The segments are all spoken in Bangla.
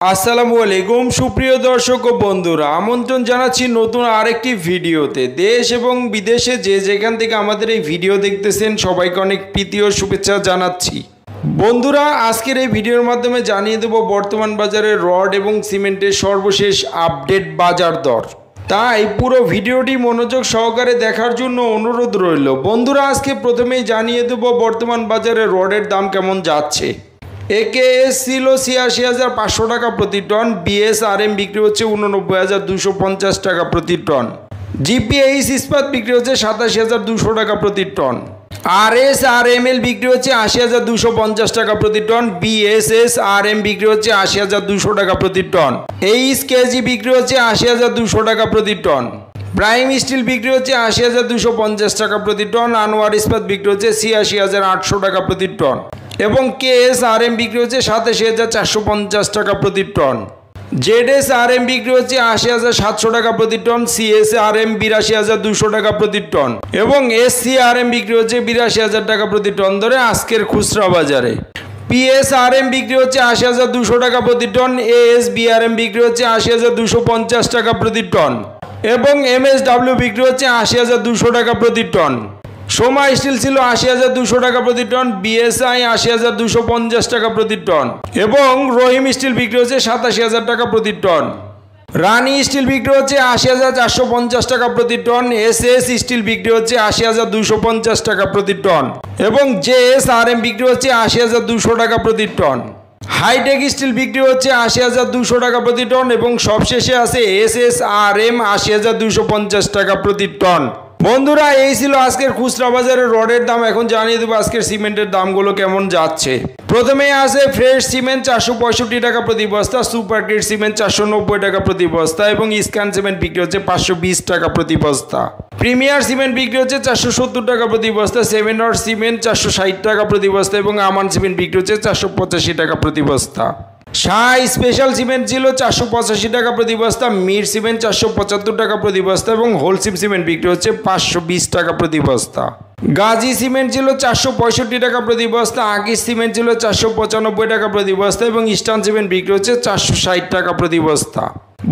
আসসালামু আলাইকুম সুপ্রিয় দর্শক ও বন্ধুরা, আমন্ত্রণ জানাচ্ছি নতুন আরেকটি ভিডিওতে। দেশ এবং বিদেশে যে যেখান থেকে আমাদের এই ভিডিও দেখতেছেন সবাইকে অনেক প্রীতি ও শুভেচ্ছা জানাচ্ছি। বন্ধুরা, আজকের এই ভিডিওর মাধ্যমে জানিয়ে দেব বর্তমান বাজারে রড এবং সিমেন্টের সর্বশেষ আপডেট বাজার দর। তাই পুরো ভিডিওটি মনোযোগ সহকারে দেখার জন্য অনুরোধ রইল। বন্ধুরা, আজকে প্রথমেই জানিয়ে দেব বর্তমান বাজারে রডের দাম কেমন যাচ্ছে। একেএস ছিল ৮৬,৫০০ টাকা প্রতি টন, বিএসআরএম বিক্রি হচ্ছে ৮৯,২৫০ টাকা প্রতি টন, জিপিএইচ ইস্পাত বিক্রি হচ্ছে ৮৭,২০০ টাকা প্রতি টন, আরএসআরএমএল বিক্রি হচ্ছে ৮০,২৫০ টাকা প্রতি টন, বিএসএসআরএম বিক্রি হচ্ছে ৮০,২০০ টাকা প্রতি টন, এইচকেজি বিক্রি হচ্ছে ৮০,২০০ টাকা প্রতি টন, প্রাইম স্টিল বিক্রি হচ্ছে ৮০,২৫০ টাকা প্রতি টন, আনোয়ার ইস্পাত বিক্রি হচ্ছে ৮৬,৮০০ টাকা প্রতি টন এবং কেএসআরএম বিক্রি হচ্ছে ৮৭,৪৫০ টাকা প্রতি টন, জেডএসআরএম বিক্রি হচ্ছে ৮০,৭০০ টাকা প্রতি টন, সিএসআরএম ৮২,২০০ টাকা প্রতি টন এবং এসসিআরএম বিক্রি হচ্ছে ৮২,০০০ টাকা প্রতি টন ধরে আজকের খুচরা বাজারে। পিএসআরএম বিক্রি হচ্ছে ৮০,২০০ টাকা প্রতি টন, এএসবিআরএম বিক্রি হচ্ছে ৮০,২৫০ টাকা প্রতি টন এবং এমএসডব্লিউ বিক্রি হচ্ছে ৮০,২০০ টাকা প্রতি টন। সোমা স্টিল ছিল ৮০,২০০ টাকা প্রতি টন, বিএসআই ৮০,২৫০ টাকা প্রতি টন এবং রহিম স্টিল বিক্রি হচ্ছে ৮৭,০০০ টাকা প্রতি টন। রানী স্টিল বিক্রি হচ্ছে ৮০,৪৫০ টাকা প্রতি টন, এসএস স্টিল বিক্রি হচ্ছে ৮০,২৫০ টাকা প্রতি টন এবং জেএসআরএম বিক্রি হচ্ছে ৮০,২০০ টাকা প্রতি টন। হাইটেক স্টিল বিক্রি হচ্ছে ৮০,২০০ টাকা প্রতি টন এবং সবশেষে আছে এসএসআরএম ৮০,২৫০ টাকা প্রতি টন। বন্ধুরা, এই ছিল আজকের খুচরা বাজারের রডের দাম। এখন জানিয়ে দেবো আজকের সিমেন্টের দামগুলো কেমন যাচ্ছে। প্রথমে আছে ফ্রেশ সিমেন্ট ৪৬৫ টাকা প্রতি বস্তা, সুপার গ্রেড সিমেন্ট ৪৯০ টাকা প্রতি বস্তা এবং স্ক্যান সিমেন্ট বিক্রি হচ্ছে ৫২০ টাকা প্রতি বস্তা। প্রিমিয়ার সিমেন্ট বিক্রি হচ্ছে ৪৭০ টাকা প্রতি বস্তা, 7 নট সিমেন্ট ৪৬০ টাকা প্রতি বস্তা এবং আমান সিমেন্ট বিক্রি হচ্ছে ৪৮৫ টাকা প্রতি বস্তা। শাহ স্পেশাল সিমেন্ট ছিল ৪৮৫ টাকা প্রতি বস্তা, মির সিমেন্ট ৪৭৫ টাকা প্রতি বস্তা এবং হোলসিম সিমেন্ট বিক্রি হচ্ছে ৫২০ টাকা প্রতি বস্তা। গাজী সিমেন্ট ছিল ৪৬৫ টাকা প্রতি বস্তা, আকিস সিমেন্ট ছিল ৪৯৫ টাকা প্রতি বস্তা এবং ইস্টার্ন সিমেন্ট বিক্রি হচ্ছে ৪৬০ টাকা প্রতি বস্তা।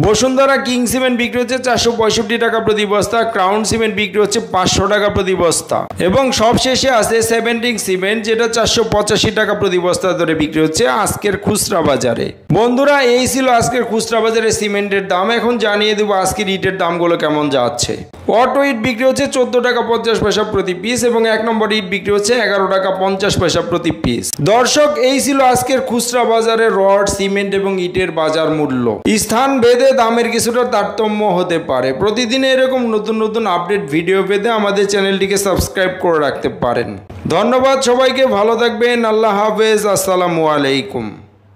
বসুন্ধরা কিং সিমেন্ট বিক্রি হচ্ছে ৪৬৫ টাকা প্রতি বস্তা, ক্রাউন সিমেন্ট বিক্রি হচ্ছে ৫০০ টাকা প্রতি বস্তা এবং সবশেষে আছে সেভেন্টিং সিমেন্ট যেটা ৪৮৫ টাকা প্রতি বস্তা ধরে বিক্রি হচ্ছে আজকের খুচরা বাজারে। বন্ধুরা, এই ছিল আজকের খুচরা বাজারে সিমেন্টের দাম। এখন জানিয়ে দেবো আজকের ইটের দামগুলো কেমন যাচ্ছে। অটো ইট বিক্রি হচ্ছে ১৪ টাকা ৫০ পয়সা প্রতি পিস এবং ১ নম্বর ইট বিক্রি হচ্ছে ১১ টাকা ৫০ পয়সা প্রতি পিস। দর্শক, এই ছিল আজকের খুচরা বাজারে রড, সিমেন্ট এবং ইটের বাজার মূল্য। স্থান ভেদে দামের কিছুটা তারতম্য হতে পারে। প্রতিদিন এরকম নতুন নতুন আপডেট ভিডিও পেতে আমাদের চ্যানেলটিকে সাবস্ক্রাইব করে রাখতে পারেন। ধন্যবাদ সবাইকে, ভালো থাকবেন। আল্লাহ হাফেজ, আসসালামু আলাইকুম।